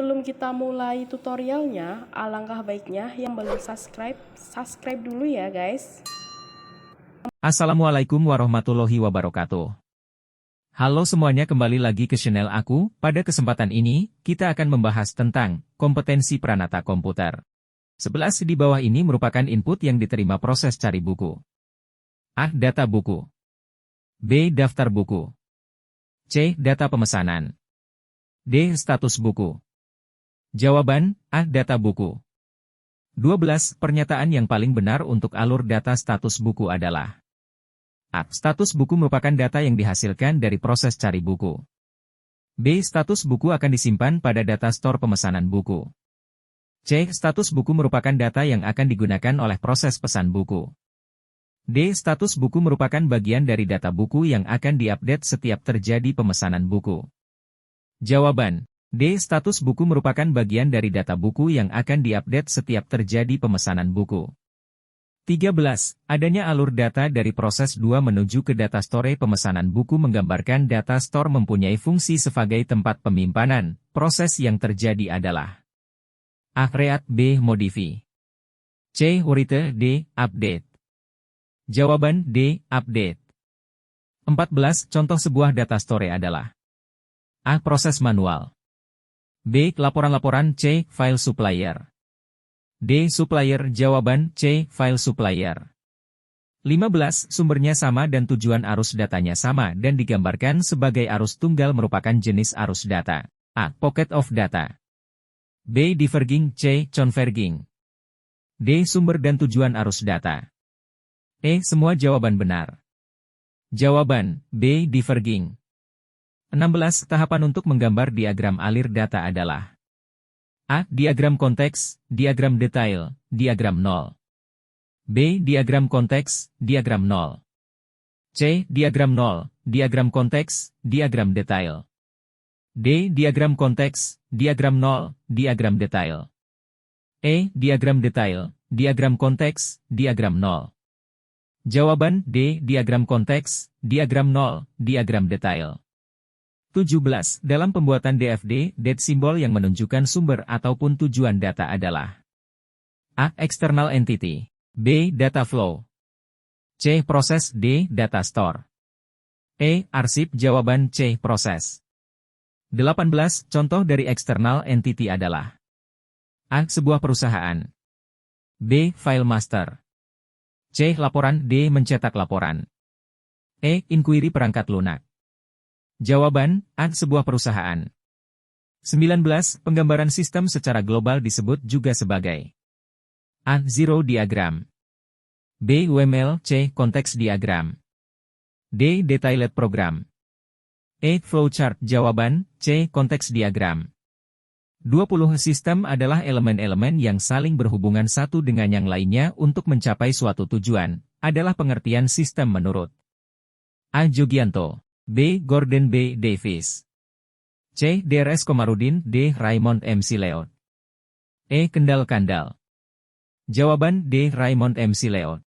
sebelum kita mulai tutorialnya, alangkah baiknya yang belum subscribe dulu ya guys. Assalamualaikum warahmatullahi wabarakatuh. Halo semuanya, kembali lagi ke channel aku. Pada kesempatan ini, kita akan membahas tentang kompetensi pranata komputer. 11 di bawah ini merupakan input yang diterima proses cari buku. A. Data buku. B. Daftar buku. C. Data pemesanan. D. Status buku. Jawaban, A. Data buku. 12. Pernyataan yang paling benar untuk alur data status buku adalah: A. Status buku merupakan data yang dihasilkan dari proses cari buku. B. Status buku akan disimpan pada data store pemesanan buku. C. Status buku merupakan data yang akan digunakan oleh proses pesan buku. D. Status buku merupakan bagian dari data buku yang akan diupdate setiap terjadi pemesanan buku. Jawaban, D. Status buku merupakan bagian dari data buku yang akan diupdate setiap terjadi pemesanan buku. 13. Adanya alur data dari proses 2 menuju ke data store pemesanan buku menggambarkan data store mempunyai fungsi sebagai tempat penyimpanan. Proses yang terjadi adalah: A. Read, B. Modify. C. Write, D. Update. Jawaban, D. Update. 14. Contoh sebuah data store adalah: A. Proses manual. B. Laporan-laporan. C. File supplier. D. Supplier. Jawaban, C. File supplier. 15. Sumbernya sama dan tujuan arus datanya sama dan digambarkan sebagai arus tunggal merupakan jenis arus data. A. Pocket of data. B. Diverging. C. Converging. D. Sumber dan tujuan arus data. E. Semua jawaban benar. Jawaban, B. Diverging. 16. Tahapan untuk menggambar diagram alir data adalah: A. Diagram konteks, diagram detail, diagram 0. B. Diagram konteks, diagram 0. C. Diagram 0, diagram konteks, diagram detail. D. Diagram konteks, diagram 0, diagram detail. E. Diagram detail, diagram konteks, diagram 0. Jawaban, D. Diagram konteks, diagram 0, diagram detail. 17. Dalam pembuatan DFD, date simbol yang menunjukkan sumber ataupun tujuan data adalah: A. External entity. B. Data flow. C. Proses. D. Data store. E. Arsip. Jawaban, C. Proses. 18. Contoh dari external entity adalah: A. Sebuah perusahaan. B. File master. C. Laporan. D. Mencetak laporan. E. Inquiry perangkat lunak. Jawaban, A. Sebuah perusahaan. 19. Penggambaran sistem secara global disebut juga sebagai: A. Zero diagram. B. UML. C. Konteks diagram. D. Detailed program. E. Flowchart. Jawaban, C. Konteks diagram. 20. Sistem adalah elemen-elemen yang saling berhubungan satu dengan yang lainnya untuk mencapai suatu tujuan, adalah pengertian sistem menurut A. Jogianto. B. Gordon B. Davis. C. Drs. Komarudin. D. Raymond M. Sileod. E. Kendall Kandal. Jawaban, D. Raymond M. Sileod.